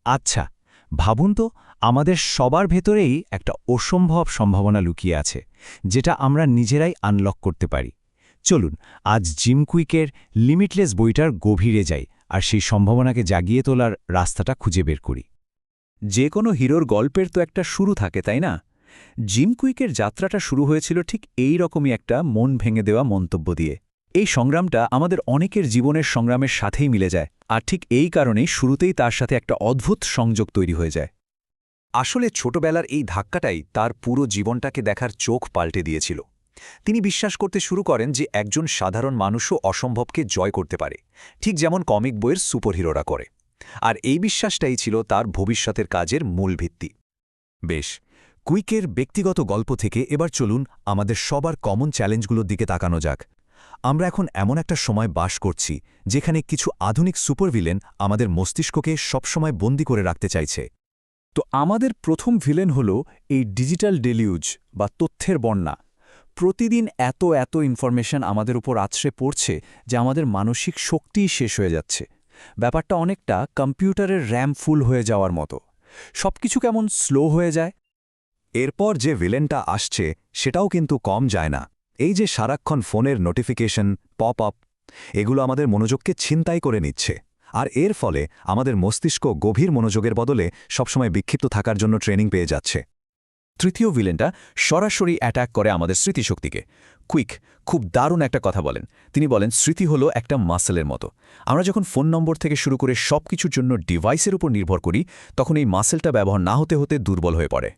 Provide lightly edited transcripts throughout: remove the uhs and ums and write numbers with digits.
আচ্ছা, ভাবুন তো, আমাদের সবার ভেতরেই একটা অসম্ভব সম্ভাবনা লুকিয়ে আছে, যেটা আমরা নিজেরাই আনলক করতে পারি। চলুন আজ জিম কুইকের লিমিটলেস বইটার গভীরে যাই আর সেই সম্ভাবনাকে জাগিয়ে তোলার রাস্তাটা খুঁজে বের করি। যে কোনো হিরোর গল্পের তো একটা শুরু থাকে, তাই না? জিম কুইকের যাত্রাটা শুরু হয়েছিল ঠিক এই রকমই একটা মন ভেঙে দেওয়া মন্তব্য দিয়ে। এই সংগ্রামটা আমাদের অনেকের জীবনের সংগ্রামের সাথেই মিলে যায়, আর ঠিক এই কারণেই শুরুতেই তার সাথে একটা অদ্ভুত সংযোগ তৈরি হয়ে যায়। আসলে ছোটবেলার এই ধাক্কাটাই তার পুরো জীবনটাকে দেখার চোখ পাল্টে দিয়েছিল। তিনি বিশ্বাস করতে শুরু করেন যে একজন সাধারণ মানুষও অসম্ভবকে জয় করতে পারে, ঠিক যেমন কমিক বইয়ের সুপারহিরোরা করে। আর এই বিশ্বাসটাই ছিল তার ভবিষ্যতের কাজের মূল ভিত্তি। বেশ, কুইকের ব্যক্তিগত গল্প থেকে এবার চলুন আমাদের সবার কমন চ্যালেঞ্জগুলোর দিকে তাকানো যাক। আমরা এখন এমন একটা সময় বাস করছি যেখানে কিছু আধুনিক সুপারভিলেন আমাদের মস্তিষ্ককে সবসময় বন্দী করে রাখতে চাইছে। তো আমাদের প্রথম ভিলেন হল এই ডিজিটাল ডেলিউজ বা তথ্যের বন্যা। প্রতিদিন এত ইনফরমেশন আমাদের উপর আছড়ে পড়ছে যে আমাদের মানসিক শক্তিই শেষ হয়ে যাচ্ছে। ব্যাপারটা অনেকটা কম্পিউটারের র্যাম ফুল হয়ে যাওয়ার মতো। সবকিছু কেমন স্লো হয়ে যায়। এরপর যে ভিলেনটা আসছে সেটাও কিন্তু কম যায় না। এই যে সারাক্ষণ ফোনের নোটিফিকেশন, পপ আপ, এগুলো আমাদের মনোযোগকে ছিনতাই করে নিচ্ছে। আর এর ফলে আমাদের মস্তিষ্ক গভীর মনোযোগের বদলে সবসময় বিক্ষিপ্ত থাকার জন্য ট্রেনিং পেয়ে যাচ্ছে। তৃতীয় ভিলেনটা সরাসরি অ্যাটাক করে আমাদের স্মৃতিশক্তিকে। কুইক খুব দারুণ একটা কথা বলেন। তিনি বলেন স্মৃতি হলো একটা মাসেলের মতো। আমরা যখন ফোন নম্বর থেকে শুরু করে সবকিছুর জন্য ডিভাইসের উপর নির্ভর করি, তখন এই মাসেলটা ব্যবহার না হতে হতে দুর্বল হয়ে পড়ে।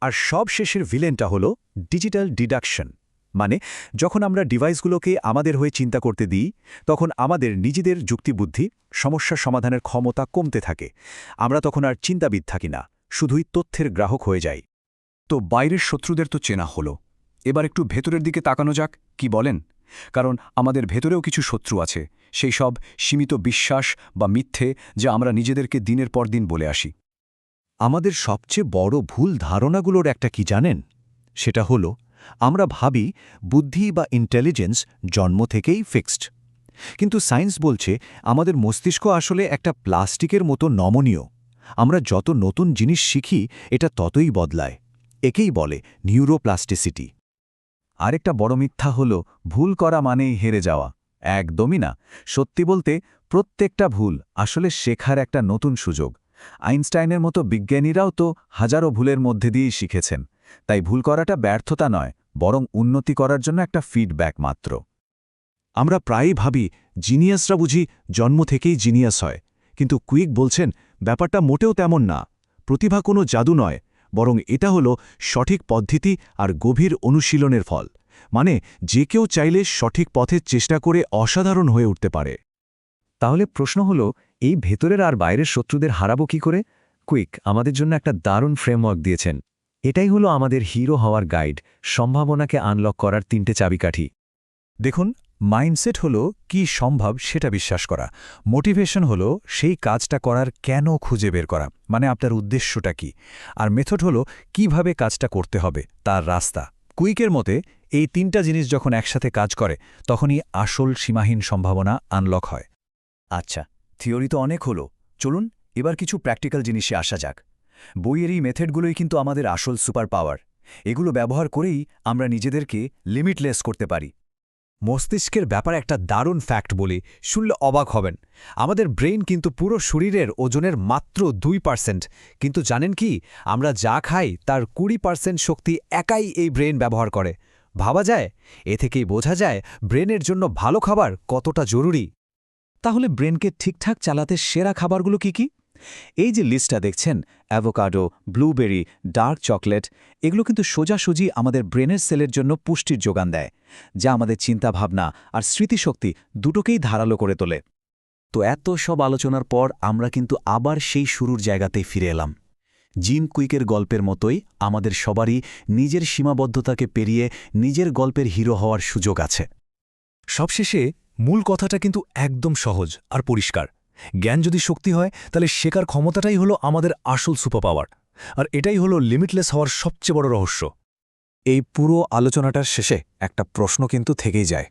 আর সব শেষের ভিলেনটা হলো ডিজিটাল ডিডাকশন। মানে যখন আমরা ডিভাইসগুলোকে আমাদের হয়ে চিন্তা করতে দিই, তখন আমাদের নিজেদের যুক্তিবুদ্ধি, সমস্যা সমাধানের ক্ষমতা কমতে থাকে। আমরা তখন আর চিন্তাবিদ থাকি না, শুধুই তথ্যের গ্রাহক হয়ে যাই। তো বাইরের শত্রুদের তো চেনা হলো, এবার একটু ভেতরের দিকে তাকানো যাক, কি বলেন? কারণ আমাদের ভেতরেও কিছু শত্রু আছে, সেই সব সীমিত বিশ্বাস বা মিথ্যে যা আমরা নিজেদেরকে দিনের পর দিন বলে আসি। আমাদের সবচেয়ে বড় ভুল ধারণাগুলোর একটা কি জানেন? সেটা হলো আমরা ভাবি বুদ্ধি বা ইন্টেলিজেন্স জন্ম থেকেই ফিক্সড। কিন্তু সায়েন্স বলছে আমাদের মস্তিষ্ক আসলে একটা প্লাস্টিকের মতো নমনীয়। আমরা যত নতুন জিনিস শিখি এটা ততই বদলায়। একেই বলে নিউরোপ্লাস্টিসিটি। আরেকটা বড় মিথ্যা হল ভুল করা মানেই হেরে যাওয়া। একদমই না। সত্যি বলতে প্রত্যেকটা ভুল আসলে শেখার একটা নতুন সুযোগ। আইনস্টাইনের মতো বিজ্ঞানীরাও তো হাজারো ভুলের মধ্যে দিয়েই শিখেছেন। তাই ভুল করাটা ব্যর্থতা নয়, বরং উন্নতি করার জন্য একটা ফিডব্যাক মাত্র। আমরা প্রায়ই ভাবি জিনিয়াসরা বুঝি জন্ম থেকেই জিনিয়াস হয়, কিন্তু কুইক বলছেন ব্যাপারটা মোটেও তেমন না। প্রতিভা কোনো জাদু নয়, বরং এটা হলো সঠিক পদ্ধতি আর গভীর অনুশীলনের ফল। মানে যে কেউ চাইলে সঠিক পথের চেষ্টা করে অসাধারণ হয়ে উঠতে পারে। তাহলে প্রশ্ন হলো, এই ভেতরের আর বাইরের শত্রুদের হারাবো কি করে? কুইক আমাদের জন্য একটা দারুণ ফ্রেমওয়ার্ক দিয়েছেন। এটাই হলো আমাদের হিরো হওয়ার গাইড, সম্ভাবনাকে আনলক করার 3টে চাবিকাঠি। দেখুন, মাইন্ডসেট হলো কি সম্ভব সেটা বিশ্বাস করা। মোটিভেশন হলো সেই কাজটা করার কেন খুঁজে বের করা, মানে আপনার উদ্দেশ্যটা কি। আর মেথড হলো কিভাবে কাজটা করতে হবে, তার রাস্তা। কুইকের মতে এই 3টা জিনিস যখন একসাথে কাজ করে, তখনই আসল সীমাহীন সম্ভাবনা আনলক হয়। আচ্ছা, থিওরি তো অনেক হলো, চলুন এবার কিছু প্র্যাকটিক্যাল জিনিসে আসা যাক। বইয়ের এই মেথডগুলোই কিন্তু আমাদের আসল সুপার পাওয়ার। এগুলো ব্যবহার করেই আমরা নিজেদেরকে লিমিটলেস করতে পারি। মস্তিষ্কের ব্যাপারে একটা দারুণ ফ্যাক্ট বলি, শুনলে অবাক হবেন। আমাদের ব্রেইন কিন্তু পুরো শরীরের ওজনের মাত্র 2%, কিন্তু জানেন কি, আমরা যা খাই তার 20% শক্তি একাই এই ব্রেন ব্যবহার করে। ভাবা যায়? এ থেকেই বোঝা যায় ব্রেনের জন্য ভালো খাবার কতটা জরুরি। তাহলে ব্রেনকে ঠিকঠাক চালাতে সেরা খাবারগুলো কি কি? এই যে লিস্টটা দেখছেন, অ্যাভোকাডো, ব্লুবেরি, ডার্ক চকলেট, এগুলো কিন্তু সোজাসুজি আমাদের ব্রেনের সেলের জন্য পুষ্টির যোগান দেয়, যা আমাদের চিন্তাভাবনা আর স্মৃতিশক্তি দুটোকেই ধারালো করে তোলে। তো এত সব আলোচনার পর আমরা কিন্তু আবার সেই শুরুর জায়গাতেই ফিরে এলাম। জিম কুইকের গল্পের মতোই আমাদের সবারই নিজের সীমাবদ্ধতাকে পেরিয়ে নিজের গল্পের হিরো হওয়ার সুযোগ আছে। সবশেষে মূল কথাটা কিন্তু একদম সহজ আর পরিষ্কার। জ্ঞান যদি শক্তি হয়, তাহলে শেখার ক্ষমতাটাই হলো আমাদের আসল সুপার পাওয়ার। আর এটাই হলো লিমিটলেস হওয়ার সবচেয়ে বড় রহস্য। এই পুরো আলোচনাটার শেষে একটা প্রশ্ন কিন্তু থেকেই যায়।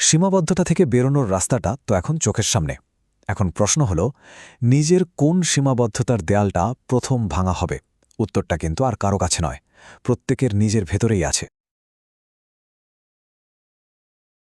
সীমাবদ্ধতা থেকে বেরোনোর রাস্তাটা তো এখন চোখের সামনে। এখন প্রশ্ন হল, নিজের কোন সীমাবদ্ধতার দেয়ালটা প্রথম ভাঙা হবে? উত্তরটা কিন্তু আর কারো কাছে নয়, প্রত্যেকের নিজের ভেতরেই আছে।